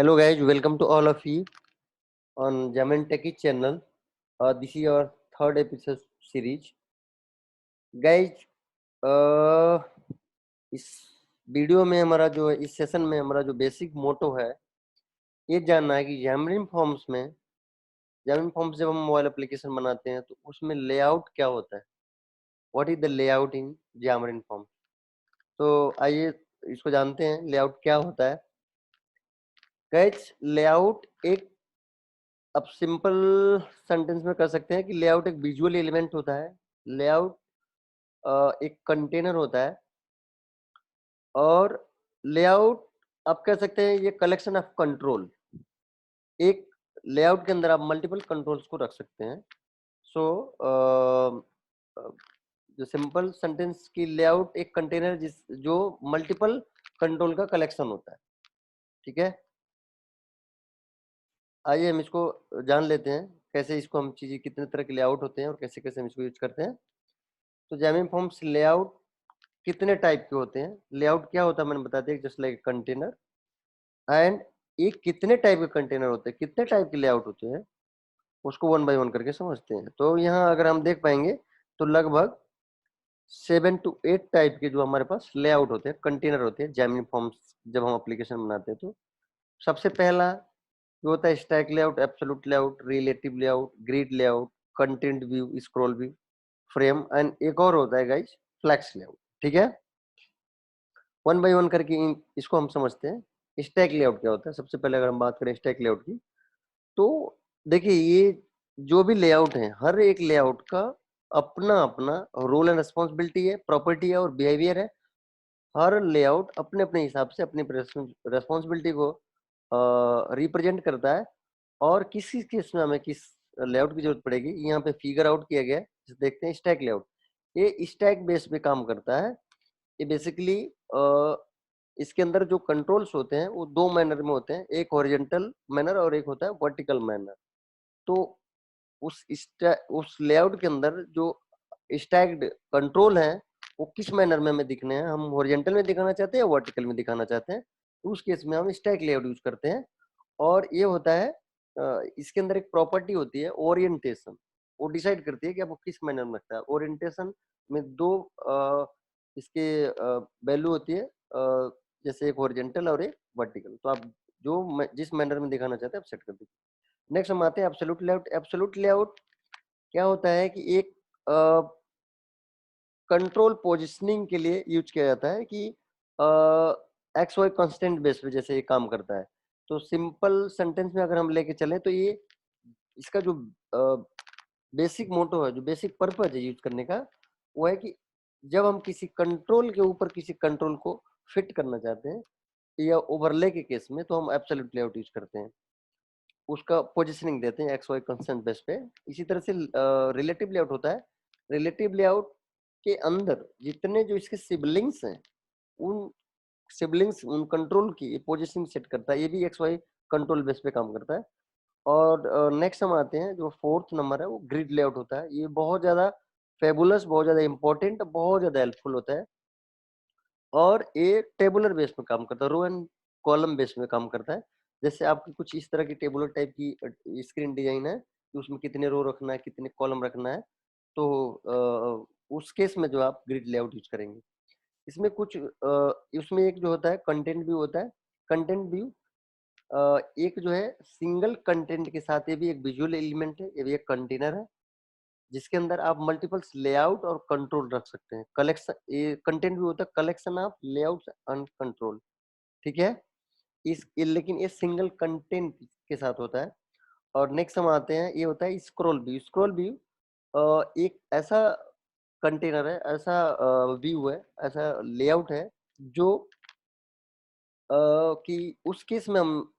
Hello guys, welcome to all of you on Jamen Techie channel. This is our third episode series. Guys, uh, इस video में हमारा जो है, इस session में हमारा जो बेसिक मोटो है ये जानना है कि Xamarin Forms में जब हम मोबाइल एप्लीकेशन बनाते हैं तो उसमें लेआउट क्या होता है, what is the layout in Xamarin Forms। तो आइए इसको जानते हैं लेआउट क्या होता है। गाइस, लेआउट एक अब सिंपल सेंटेंस में कर सकते हैं कि लेआउट एक विजुअल एलिमेंट होता है। लेआउट एक कंटेनर होता है और लेआउट आप कह सकते हैं ये कलेक्शन ऑफ कंट्रोल। एक लेआउट के अंदर आप मल्टीपल कंट्रोल्स को रख सकते हैं। सो जो सिंपल सेंटेंस की लेआउट एक कंटेनर जो मल्टीपल कंट्रोल का कलेक्शन होता है। ठीक है, आइए हम इसको जान लेते हैं कैसे इसको हम चीजें कितने तरह के लेआउट होते हैं और कैसे कैसे हम इसको यूज करते हैं। तो Xamarin Forms लेआउट कितने टाइप के होते हैं। लेआउट क्या होता है मैंने बता दिया, जस्ट लाइक कंटेनर। एंड ये कितने टाइप के कंटेनर होते हैं, कितने टाइप के लेआउट होते हैं, उसको वन बाय वन करके समझते हैं। तो यहाँ अगर हम देख पाएंगे तो लगभग 7 to 8 टाइप के जो हमारे पास लेआउट होते हैं, कंटेनर होते हैं Xamarin Forms जब हम एप्लीकेशन बनाते हैं। तो सबसे पहला जो होता है stack layout, absolute layout, relative layout, grid layout, content view, scroll view, frame and एक और होता है गाइस फ्लैक्स लेआउट। ठीक है, वन बाय वन करके इसको हम समझते हैं। स्टैक लेआउट क्या होता है। सबसे पहले अगर हम बात करें स्टैक लेआउट की, तो देखिए ये जो भी लेआउट है, हर एक लेआउट का अपना अपना रोल एंड रिस्पॉन्सिबिलिटी है, प्रॉपर्टी है और बिहेवियर है। हर लेआउट अपने अपने हिसाब से अपनी रिस्पॉन्सिबिलिटी को रिप्रेजेंट करता है। और किसी केस में हमें किस लेआउट की जरूरत पड़ेगी, यहाँ पे फिगर आउट किया गया है। देखते हैं स्टैक लेआउट, ये स्टैक बेस पे काम करता है। ये बेसिकली इसके अंदर जो कंट्रोल्स होते हैं वो दो मैनर में होते हैं, एक हॉरिजॉन्टल मैनर और एक होता है वर्टिकल मैनर। तो उस लेआउट के अंदर जो स्टैक्ड कंट्रोल है वो किस मैनर में हमें दिखने हैं, हम हॉरिजॉन्टल में दिखाना चाहते हैं या वर्टिकल में दिखाना चाहते हैं, तो उस केस में हम स्टैक लेआउट यूज करते हैं। और ये होता है इसके अंदर एक प्रॉपर्टी होती है ओरिएंटेशन, वो डिसाइड करती है कि आपको किस मैनर में रखता है। ओरिएंटेशन में दो इसके वैल्यू होती है, जैसे एक हॉरिजॉन्टल और एक वर्टिकल। तो आप जिस मैनर में दिखाना चाहते हैं आप सेट कर दीजिए। नेक्स्ट हम आते हैं एब्सोल्यूट लेआउट। एब्सोल्यूट लेआउट क्या होता है कि एक कंट्रोल पोजिशनिंग के लिए यूज किया जाता है कि एक्स वाई कांस्टेंट बेस पे जैसे ये काम करता है। तो सिंपल सेंटेंस में अगर हम लेके चले तो ये इसका जो बेसिक मोटो है, जो बेसिक पर्पज है यूज करने का, वो है कि जब हम किसी कंट्रोल के ऊपर किसी कंट्रोल को फिट करना चाहते हैं या ओवरले के केस में, तो हम एब्सोल्यूट लेआउट यूज करते हैं, उसका पोजिशनिंग देते हैं एक्स वाई कांस्टेंट बेस पे। इसी तरह से रिलेटिव लेआउट होता है। रिलेटिव लेआउट के अंदर जितने जो इसके सिबलिंग्स हैं, उन सिबलिंग्स उन कंट्रोल की पोजीशनिंग सेट करता है। ये भी एक्स वाई कंट्रोल बेस पे काम करता है। और नेक्स्ट हम आते हैं, जो फोर्थ नंबर है वो ग्रिड लेआउट होता है। ये बहुत ज्यादा फेबुलस, बहुत ज्यादा इंपॉर्टेंट, बहुत ज्यादा हेल्पफुल होता है। और ये टेबुलर बेस में काम करता है, रो एंड कॉलम बेस में काम करता है। जैसे आपकी कुछ इस तरह की टेबुलर टाइप की स्क्रीन डिजाइन है कि उसमें कितने रो रखना है, कितने कॉलम रखना है, तो उस केस में जो आप ग्रिड लेआउट यूज करेंगे। इसमें कुछ उसमें एक जो होता है कंटेंट व्यू होता है। कंटेंट व्यू एक जो है सिंगल कंटेंट के साथ, ये भी एक विजुअल एलिमेंट है, ये भी एक कंटेनर है जिसके अंदर आप मल्टीपल्स लेआउट और कंट्रोल रख सकते हैं। कलेक्शन, ये कंटेंट व्यू होता है collection of layout and control. ठीक है, लेकिन ये सिंगल कंटेंट के साथ होता है। और नेक्स्ट हम आते हैं, ये होता है स्क्रॉल व्यू। स्क्रॉल व्यू एक ऐसा कंटेनर है, ऐसा व्यू है, ऐसा लेआउट है जो कि उस केस में हम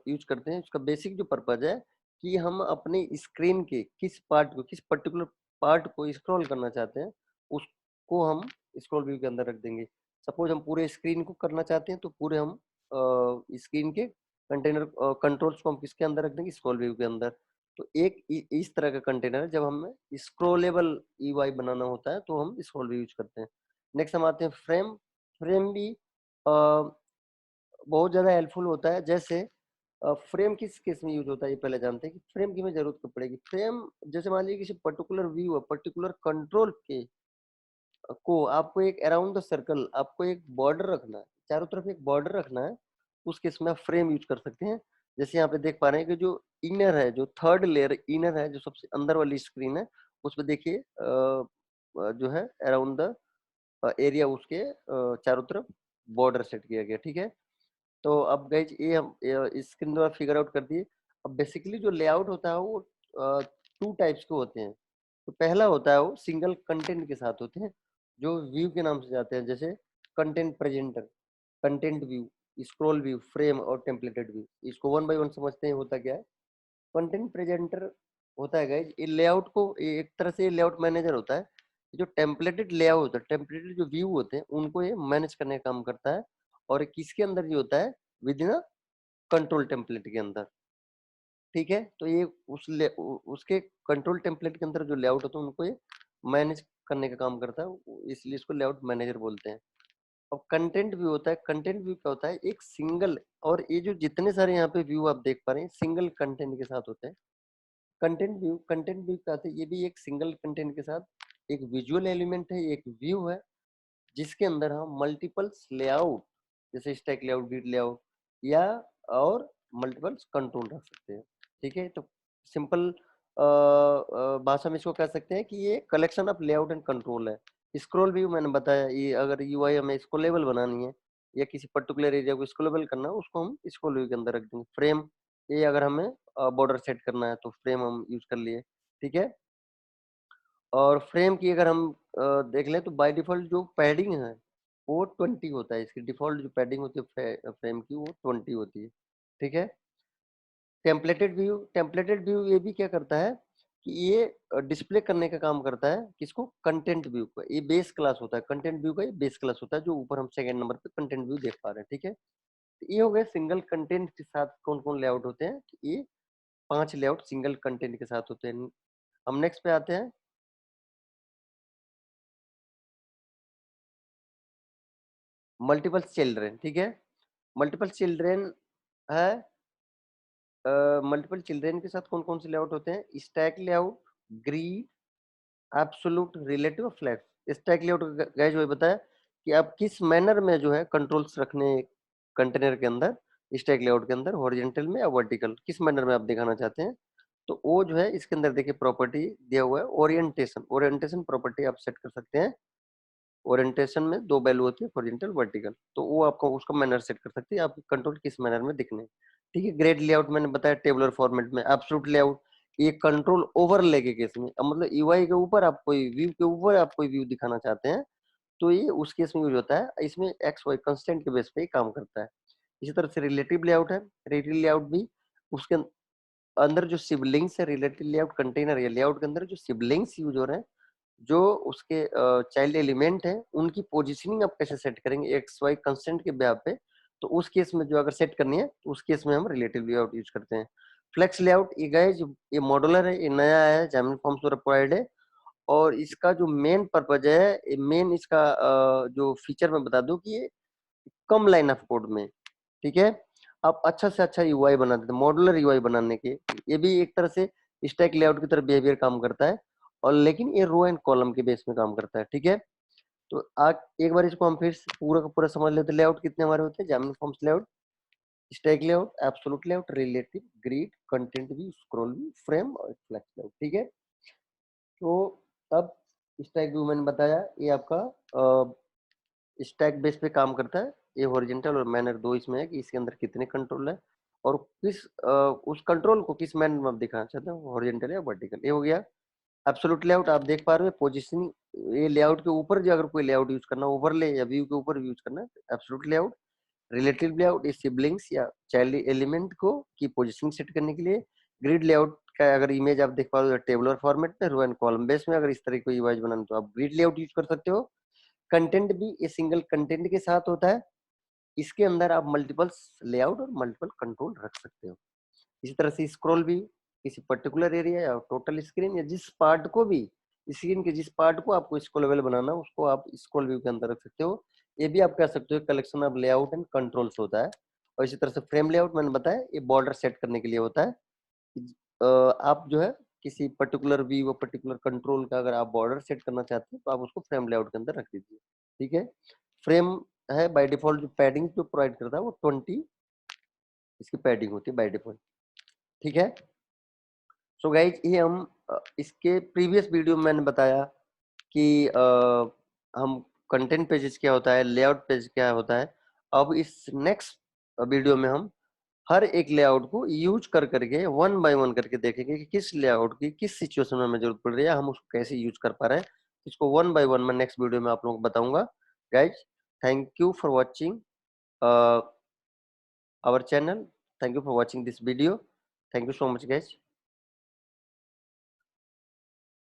यूज करते हैं। उसका बेसिक जो पर्पज है कि हम अपने स्क्रीन के किस पार्ट को, किस पर्टिकुलर पार्ट को स्क्रॉल करना चाहते हैं, उसको हम स्क्रॉल व्यू के अंदर रख देंगे। सपोज हम पूरे स्क्रीन को करना चाहते हैं तो पूरे हम स्क्रीन के कंटेनर कंट्रोल्स को हम किसके अंदर रख देंगे, स्क्रॉल व्यू के अंदर। तो एक इस तरह का कंटेनर है। जब हमें स्क्रॉलेबल ईवाई बनाना होता है तो हम स्क्रॉल व्यू यूज करते हैं। नेक्स्ट हम आते हैं फ्रेम। फ्रेम भी बहुत ज़्यादा हेल्पफुल होता है। जैसे फ्रेम किस केस में यूज होता है ये पहले जानते हैं कि फ्रेम की हमें जरूरत कब पड़ेगी। फ्रेम जैसे मान लीजिए किसी पर्टिकुलर व्यू है, पर्टिकुलर कंट्रोल के को आपको एक अराउंड द सर्कल आपको एक बॉर्डर रखना है, चारों तरफ एक बॉर्डर रखना है, उस केस में आप फ्रेम यूज कर सकते हैं। जैसे यहाँ पे देख पा रहे हैं कि जो इनर है, जो थर्ड लेयर इनर है, जो सबसे अंदर वाली स्क्रीन है, उसमें देखिए जो है अराउंड द एरिया उसके चारों तरफ बॉर्डर सेट किया गया। ठीक है, तो अब गाइज ये हम स्क्रीन द्वारा फिगर आउट कर दिए। अब बेसिकली जो लेआउट होता है वो टू टाइप्स के होते हैं। तो पहला होता है वो सिंगल कंटेंट के साथ होते हैं, जो व्यू के नाम से जाते हैं, जैसे content presenter, content view, scroll view, frame और टेम्पलेटेड व्यू। इसको वन बाय वन समझते हैं होता क्या है। कंटेंट प्रेजेंटर होता है गाइज ये लेआउट को एक तरह से लेआउट मैनेजर होता है। जो टेम्पलेटेड लेआउट होता है, टेम्पलेटेड जो व्यू होते हैं उनको ये मैनेज करने का काम करता है। और किसके अंदर ये होता है, विद इन कंट्रोल टेम्पलेट के अंदर। ठीक है, तो ये उसके कंट्रोल टेम्पलेट के अंदर जो लेआउट होता है उनको ये मैनेज करने का काम करता है, इसलिए इसको लेआउट मैनेजर बोलते हैं। अब कंटेंट व्यू होता है, कंटेंट व्यू क्या होता है, एक सिंगल, और ये जो जितने सारे यहाँ पे व्यू आप देख पा रहे हैं सिंगल कंटेंट के साथ होते हैं। कंटेंट व्यू क्या होता है, ये भी एक सिंगल कंटेंट के साथ एक विजुअल एलिमेंट है, एक व्यू है, जिसके अंदर हम मल्टीपल्स लेआउट जैसे स्टैक लेआउट, ग्रिड लेआउट या और मल्टीपल्स कंट्रोल रख सकते हैं। ठीक है, तो सिंपल भाषा में इसको कह सकते हैं कि ये collection of layout and control है। स्क्रॉल व्यू मैंने बताया, ये अगर यूआई हमें स्क्रॉलेबल बनानी है या किसी पर्टिकुलर एरिया को स्क्रॉलेबल करना है, उसको हम स्क्रॉल व्यू के अंदर रख देंगे। फ्रेम, ये अगर हमें बॉर्डर सेट करना है तो फ्रेम हम यूज कर लिए। ठीक है, और फ्रेम की अगर हम देख लें तो बाय डिफॉल्ट जो पैडिंग है वो 20 होता है। इसकी डिफॉल्ट जो पैडिंग होती है फ्रेम की वो 20 होती है। ठीक है, टेम्पलेटेड व्यू ये भी क्या करता है कि ये डिस्प्ले करने का काम करता है, किसको, कंटेंट व्यू को। ये बेस क्लास होता है, कंटेंट व्यू का ये बेस क्लास होता है, जो ऊपर हम सेकंड नंबर पे कंटेंट व्यू देख पा रहे हैं। ठीक है, तो ये हो गए सिंगल कंटेंट के साथ कौन कौन लेआउट होते हैं। ये 5 लेआउट सिंगल कंटेंट के साथ होते हैं। हम नेक्स्ट पे आते हैं, मल्टीपल चिल्ड्रेन। ठीक है, मल्टीपल चिल्ड्रेन है, मल्टीपल चिल्ड्रेन के साथ कौन कौन से लेआउट होते हैं, stack layout, grid, absolute, relative, flex. Stack layout guys वही बताया कि आप किस मैनर में जो है कंट्रोल्स रखने कंटेनर के अंदर, स्टैक लेआउट के अंदर हॉरिजॉन्टल में या वर्टिकल, किस मैनर में आप दिखाना चाहते हैं। तो वो जो है इसके अंदर देखिए प्रॉपर्टी दिया हुआ है, ओरिएंटेशन, ओरिएंटेशन प्रॉपर्टी आप सेट कर सकते हैं। ओरिएंटेशन में दो वैल्यू होती है, हॉरिजॉन्टल, वर्टिकल, तो वो आपको उसका मैनर सेट कर सकती है, आपके कंट्रोल किस मैनर में दिखने। ठीक है, ग्रेड लेआउट मैंने बताया टेबुलर फॉर्मेट में। एब्सोल्यूट लेआउट ये कंट्रोल ओवरले के केस में, अब मतलब यूआई के ऊपर आप कोई व्यू के ऊपर आप कोई व्यू दिखाना चाहते हैं तो ये उस केस में यूज होता है। इसमें एक्स वाई कंस्टेंट के बेस पे ही काम करता है। इसी तरह से रिलेटिव लेआउट है, रिलेटिव लेआउट भी उसके अंदर जो सिबलिंग्स है, रिलेटिव लेआउट कंटेनर या लेआउट के अंदर जो सिबलिंग्स यूज हो रहे हैं, जो उसके चाइल्ड एलिमेंट है, उनकी पोजीशनिंग आप कैसे सेट करेंगे एक्स वाई कंस्टेंट के बेस पे, तो उस केस में जो अगर सेट करनी है तो उस केस में हम रिलेटिव लेआउट यूज करते हैं। फ्लेक्स लेआउट ये गए जो ये मॉडुलर है, ये नया है, जैमनी फॉर्म्स द्वारा प्रोवाइड है, और इसका जो मेन पर्पज है, मेन इसका जो फीचर मैं बता दूं कि ये कम लाइन ऑफ कोड में, ठीक है, आप अच्छा से अच्छा यूआई बना देते हैं। मॉडुलर यूआई बनाने के ये भी एक तरह से स्टैक लेआउट की तरह बिहेवियर काम करता है, और लेकिन ये रो एंड कॉलम के बेस में काम करता है। ठीक है, तो आज एक बार इसको हम फिर से पूरा का पूरा समझ लेते हैं। लेआउट कितने हमारे होते हैं, Gemini forms layout, stack layout, absolute layout, relative, grid, content view, scroll view, frame और फ्लेक्स लेआउट। ठीक है, तो अब स्टैक व्यू मैंने बताया ये आपका स्टैक बेस पे काम करता है। ये हॉरिजॉन्टल और मैनर दो इसमें है कि इसके अंदर कितने कंट्रोल है और किस उस कंट्रोल को किस मैनर में आप दिखाना चाहते हो, हॉरिजॉन्टल या वर्टिकल। ये हो गया एब्सोल्यूट लेआउट। आप देख पा रहे हो पोजीशनिंग, ये लेआउट के ऊपर जो अगर कोई लेआउट यूज करना, ओवरले या व्यू के ऊपर यूज करना है, एब्सोल्यूट लेआउट। रिलेटिव लेआउट इस सिबलिंग्स या चाइल्ड एलिमेंट को की पोजीशनिंग सेट करने के लिए। ग्रिड लेआउट का अगर इमेज आप देख पा रहे हो टेबुलर फॉर्मेट में, रो एंड कॉलम बेस में, अगर इस तरह की इमेज बनाना तो आप ग्रिड लेआउट यूज कर सकते हो। कंटेंट भी ये सिंगल कंटेंट के साथ होता है, इसके अंदर आप मल्टीपल लेआउट और मल्टीपल कंट्रोल रख सकते हो। इसी तरह से स्क्रॉल भी किसी पर्टिकुलर एरिया या टोटल स्क्रीन या जिस पार्ट को भी, स्क्रीन के जिस पार्ट को आपको स्क्रॉलेबल बनाना है उसको आप स्क्रॉल व्यू के अंदर रख सकते हो। ये भी आप कह सकते हो collection of layout and controls होता है, और इसी तरह से फ्रेम लेआउट मैंने बताया ये बॉर्डर सेट करने के लिए होता है। आप जो है किसी पर्टिकुलर व्यू और पर्टिकुलर कंट्रोल का अगर आप बॉर्डर सेट करना चाहते हैं तो आप उसको फ्रेम लेआउट के अंदर रख दीजिए। ठीक है, फ्रेम है बाय डिफॉल्ट जो पैडिंग जो प्रोवाइड करता है वो 20 इसकी पैडिंग होती है बाय डिफॉल्ट। ठीक है, सो गाइज ये हम इसके प्रीवियस वीडियो में मैंने बताया कि हम कंटेंट पेजेस क्या होता है, लेआउट पेज क्या होता है। अब इस नेक्स्ट वीडियो में हम हर एक लेआउट को यूज कर करके वन बाय वन करके देखेंगे कि किस लेआउट की किस सिचुएशन में हमें जरूरत पड़ रही है, हम उसको कैसे यूज कर पा रहे हैं। इसको वन बाय वन मैं नेक्स्ट वीडियो में आप लोगों को बताऊंगा। Guys thank you for watching our channel, thank you for watching this video, thank you so much guys.